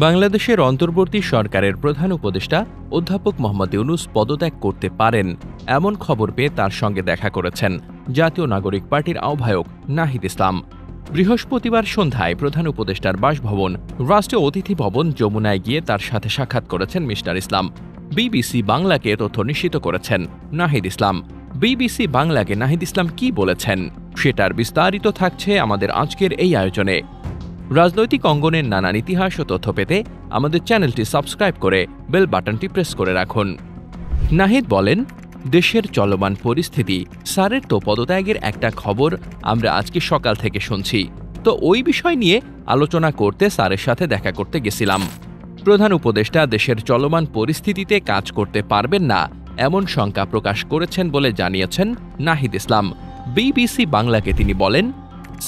বাংলাদেশের অন্তর্বর্তী সরকারের প্রধান উপদেষ্টা অধ্যাপক মোহাম্মদ ইউনূস পদত্যাগ করতে পারেন এমন খবর পেয়ে তার সঙ্গে দেখা করেছেন জাতীয় নাগরিক পার্টির আহ্বায়ক নাহিদ ইসলাম। বৃহস্পতিবার সন্ধ্যায় প্রধান উপদেষ্টার বাসভবন রাষ্ট্রীয় অতিথি ভবন যমুনায় গিয়ে তার সাথে সাক্ষাৎ করেছেন মিস্টার ইসলাম। বিবিসি বাংলাকে তথ্য নিশ্চিত করেছেন নাহিদ ইসলাম। বিবিসি বাংলাকে নাহিদ ইসলাম কি বলেছেন সেটার বিস্তারিত থাকছে আমাদের আজকের এই আয়োজনে। রাজনৈতিক অঙ্গনের নানান ইতিহাস ও তথ্য পেতে আমাদের চ্যানেলটি সাবস্ক্রাইব করে বেল বাটনটি প্রেস করে রাখুন। নাহিদ বলেন, দেশের চলমান পরিস্থিতি, স্যারের তো পদত্যাগের একটা খবর আমরা আজকে সকাল থেকে শুনছি, তো ওই বিষয় নিয়ে আলোচনা করতে স্যারের সাথে দেখা করতে গেছিলাম। প্রধান উপদেষ্টা দেশের চলমান পরিস্থিতিতে কাজ করতে পারবেন না এমন শঙ্কা প্রকাশ করেছেন বলে জানিয়েছেন নাহিদ ইসলাম। বিবিসি বাংলাকে তিনি বলেন,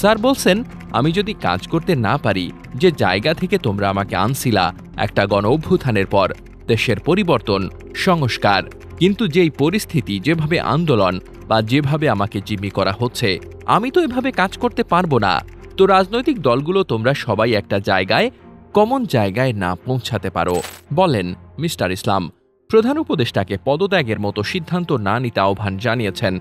স্যার বলছেন, আমি যদি কাজ করতে না পারি, যে জায়গা থেকে তোমরা আমাকে আনছিলা একটা গণ অভ্যুত্থানের পর, দেশের পরিবর্তন, সংস্কার, কিন্তু যেই পরিস্থিতি, যেভাবে আন্দোলন বা যেভাবে আমাকে জিম্মি করা হচ্ছে, আমি তো এভাবে কাজ করতে পারবো না। তো রাজনৈতিক দলগুলো তোমরা সবাই একটা জায়গায়, কমন জায়গায় না পৌঁছাতে পারো, বলেন মিস্টার ইসলাম। প্রধান উপদেষ্টাকে পদত্যাগের মতো সিদ্ধান্ত না নিতে আহ্বান জানিয়েছেন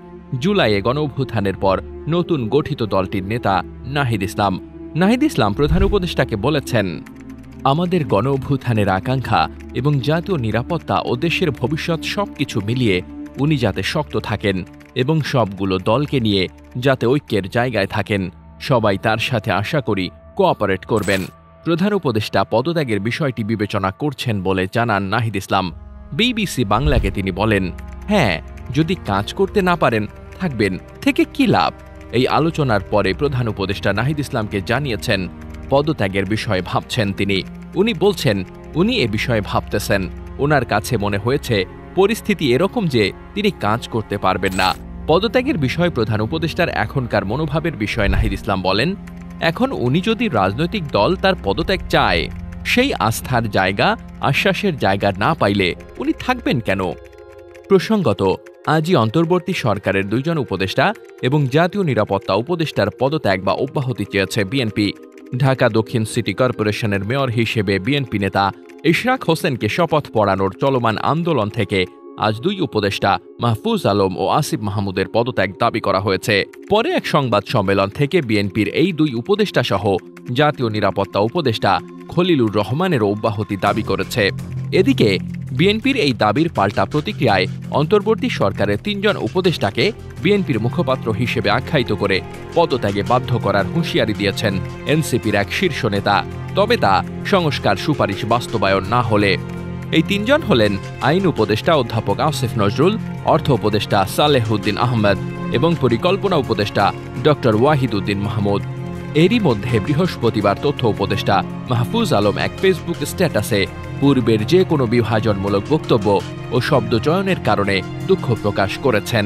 জুলাইয়ে গণ অভ্যুত্থানের পর নতুন গঠিত দলটির নেতা নাহিদ ইসলাম। নাহিদ ইসলাম প্রধান উপদেষ্টাকে বলেছেন, আমাদের গণ অভ্যুত্থানের আকাঙ্ক্ষা এবং জাতীয় নিরাপত্তা ও দেশের ভবিষ্যৎ সবকিছু মিলিয়ে উনি যাতে শক্ত থাকেন এবং সবগুলো দলকে নিয়ে যাতে ঐক্যের জায়গায় থাকেন, সবাই তার সাথে আশা করি কোঅপারেট করবেন। প্রধান উপদেষ্টা পদত্যাগের বিষয়টি বিবেচনা করছেন বলে জানান নাহিদ ইসলাম। বিবিসি বাংলাকে তিনি বলেন, হ্যাঁ, যদি কাজ করতে না পারেন থাকবেন থেকে কি লাভ? এই আলোচনার পরে প্রধান উপদেষ্টা নাহিদ ইসলামকে জানিয়েছেন পদত্যাগের বিষয়ে ভাবছেন তিনি। উনি বলছেন, উনি এ বিষয়ে ভাবতেছেন। ওনার কাছে মনে হয়েছে পরিস্থিতি এরকম যে তিনি কাজ করতে পারবেন না। পদত্যাগের বিষয়ে প্রধান উপদেষ্টার এখনকার মনোভাবের বিষয়ে নাহিদ ইসলাম বলেন, এখন উনি যদি রাজনৈতিক দল তার পদত্যাগ চায়, সেই আস্থার জায়গা, আশ্বাসের জায়গা না পাইলে উনি থাকবেন কেন? প্রসঙ্গত, আজই অন্তর্বর্তী সরকারের দুইজন উপদেষ্টা এবং জাতীয় নিরাপত্তা উপদেষ্টার পদত্যাগ বা অব্যাহতি চেয়েছে বিএনপি। ঢাকা দক্ষিণ সিটি কর্পোরেশনের মেয়র হিসেবে বিএনপি নেতা ইশরাক হোসেনকে শপথ পড়ানোর চলমান আন্দোলন থেকে আজ দুই উপদেষ্টা মাহফুজ আলম ও আসিফ মাহমুদের পদত্যাগ দাবি করা হয়েছে। পরে এক সংবাদ সম্মেলন থেকে বিএনপির এই দুই উপদেষ্টা সহ জাতীয় নিরাপত্তা উপদেষ্টা খলিলুর রহমানেরও অব্যাহতি দাবি করেছে। এদিকে বিএনপির এই দাবির পাল্টা প্রতিক্রিয়ায় অন্তর্বর্তী সরকারের তিনজন উপদেষ্টাকে বিএনপির মুখপাত্র হিসেবে আখ্যায়িত করে পদত্যাগে বাধ্য করার হুঁশিয়ারি দিয়েছেন এনসিপির এক শীর্ষ নেতা, তবে তা সংস্কার সুপারিশ বাস্তবায়ন না হলে। এই তিনজন হলেন আইন উপদেষ্টা অধ্যাপক আসিফ নজরুল, অর্থ উপদেষ্টা সালেহ উদ্দিন আহমেদ এবং পরিকল্পনা উপদেষ্টা ড ওয়াহিদ উদ্দিন মাহমুদ। এরই মধ্যে বৃহস্পতিবার তথ্য উপদেষ্টা মাহফুজ আলম এক ফেসবুক স্ট্যাটাসে পূর্বের যে কোনো বিভাজনমূলক বক্তব্য ও শব্দচয়নের কারণে দুঃখ প্রকাশ করেছেন।